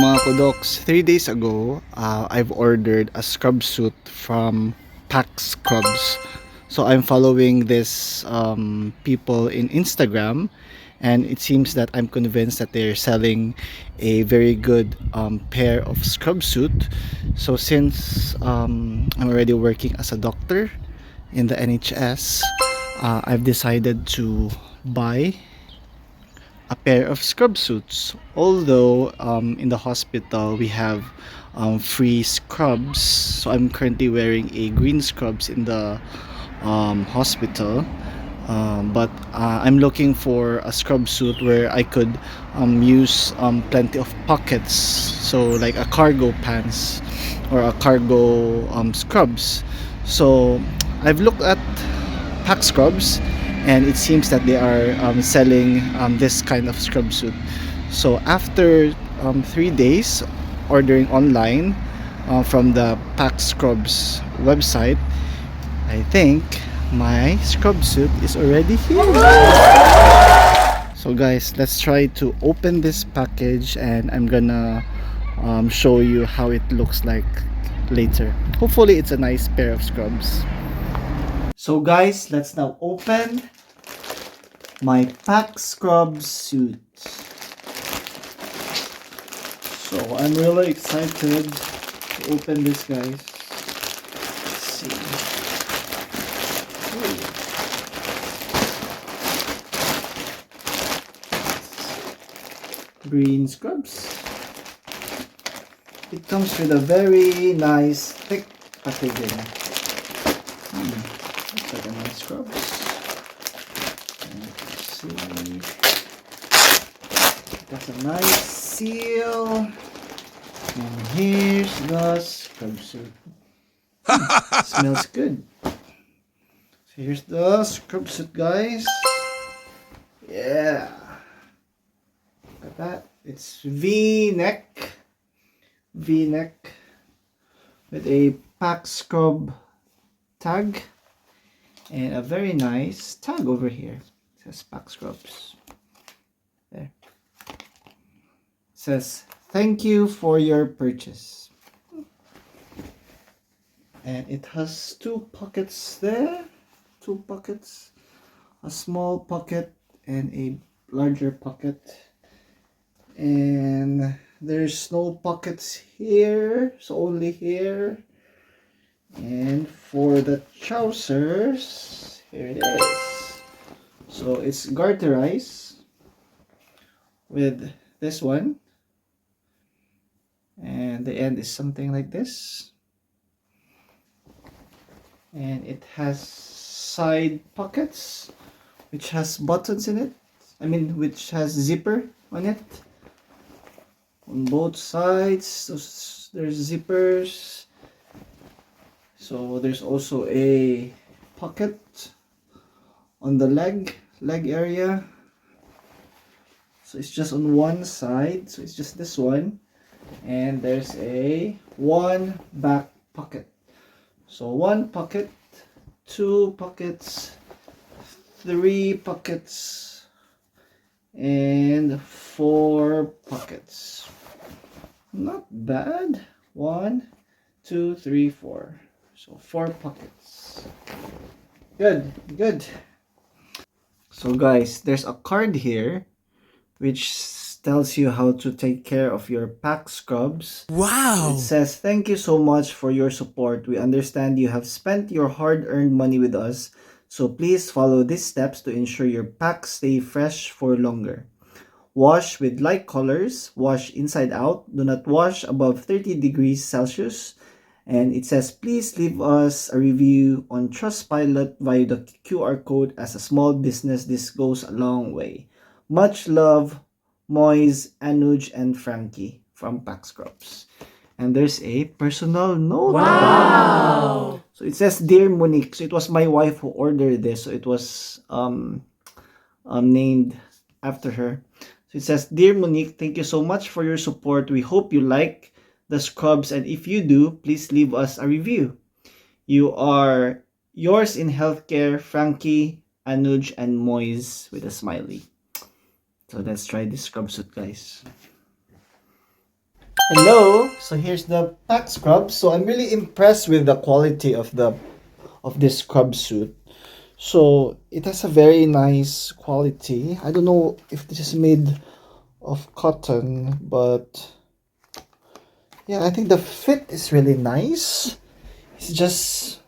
mga kudoks, 3 days ago, I've ordered a scrub suit from Pax Scrubs. So I'm following this people in Instagram, and it seems that I'm convinced that they're selling a very good pair of scrub suit. So since I'm already working as a doctor in the NHS, I've decided to buy a pair of scrub suits. Although in the hospital we have free scrubs, so I'm currently wearing a green scrubs in the hospital. But I'm looking for a scrub suit where I could use plenty of pockets, so like a cargo pants or a cargo scrubs. So I've looked at pack scrubs, and it seems that they are selling this kind of scrub suit. So after 3 days ordering online from the pack scrubs website, I think my scrub suit is already here. So guys, let's try to open this package, and I'm gonna show you how it looks like later. Hopefully it's a nice pair of scrubs. So guys, let's now open my pack scrub suit. So I'm really excited to open this, guys. Let's see. Ooh. Green scrubs. It comes with a very nice thick packaging. Looks like a nice scrubs. Let's see. That's a nice seal. And here's the scrub suit. Smells good. So here's the scrub suit, guys. Yeah. Look at that. It's V-neck. V-neck with a pack scrub tag and a very nice tag over here. It says pack scrubs. There. It says thank you for your purchase. And it has two pockets there. Two pockets. A small pocket and a larger pocket. And there's no pockets here, so only here. And for the trousers, here it is. So it's garterized with this one, and the end is something like this, and it has side pockets which has buttons in it, which has zipper on it. On both sides there's zippers. So there's also a pocket on the leg area. So it's just on one side, so it's just this one, and there's a one back pocket. So one pocket, two pockets, three pockets, and four pockets. Not bad. 1, 2, 3, 4. So 4 pockets. Good. So guys, there's a card here which tells you how to take care of your pack scrubs. Wow! It says, thank you so much for your support. We understand you have spent your hard-earned money with us, so please follow these steps to ensure your packs stay fresh for longer. Wash with light colors, wash inside out, do not wash above 30 degrees Celsius. And it says, please leave us a review on Trustpilot via the QR code. As a small business, this goes a long way. Much love, Moise, Anuj, and Frankie from Pack Scrubs. And there's a personal note. Wow! So it says, Dear Monique. So it was my wife who ordered this. So it was named after her. So it says, Dear Monique, thank you so much for your support. We hope you like the scrubs, and if you do, please leave us a review. You are yours in healthcare, Frankie, Anuj, and Moise with a smiley. So let's try this scrub suit, guys. Hello. So here's the pack scrub. So I'm really impressed with the quality of this scrub suit. So it has a very nice quality. I don't know if this is made of cotton, but yeah, I think the fit is really nice. It's just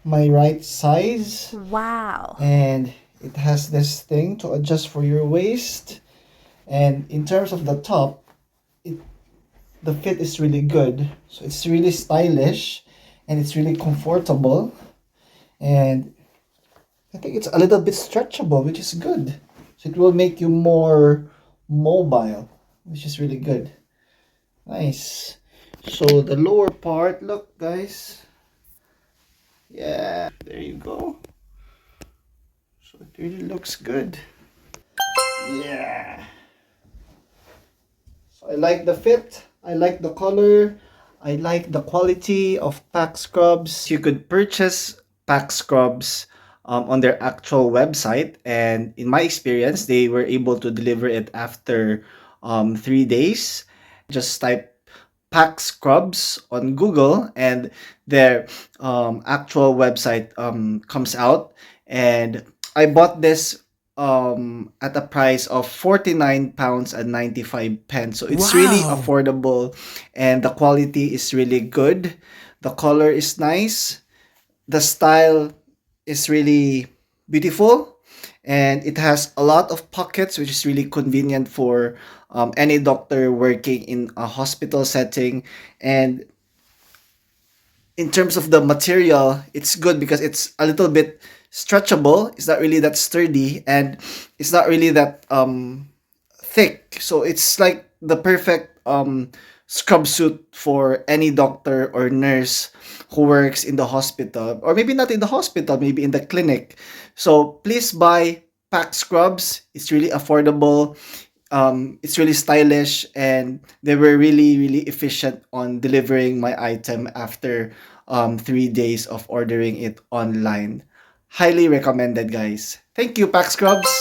my right size, Wow. and it has this thing to adjust for your waist. And in terms of the top, it the fit is really good. So it's really stylish and it's really comfortable. And I think it's a little bit stretchable, which is good. So it will make you more mobile, which is really good. Nice. So the lower part, look guys. Yeah, there you go. So it really looks good. Yeah. So I like the fit. I like the color. I like the quality of pack scrubs. You could purchase pack scrubs on their actual website, and in my experience, they were able to deliver it after 3 days. Just type pack scrubs on Google, and their actual website comes out. And I bought this at a price of £49 and 95 pence. So it's really Wow. affordable, and the quality is really good. The color is nice. The style is really beautiful, and it has a lot of pockets, which is really convenient for any doctor working in a hospital setting. And in terms of the material, it's good because it's a little bit stretchable. It's not really that sturdy, and it's not really that thick. So it's like the perfect scrub suit for any doctor or nurse who works in the hospital, or maybe not in the hospital, maybe in the clinic. So please buy pack scrubs. It's really affordable. It's really stylish, and they were really really efficient on delivering my item after 3 days of ordering it online. Highly recommended, guys. Thank you, pack scrubs.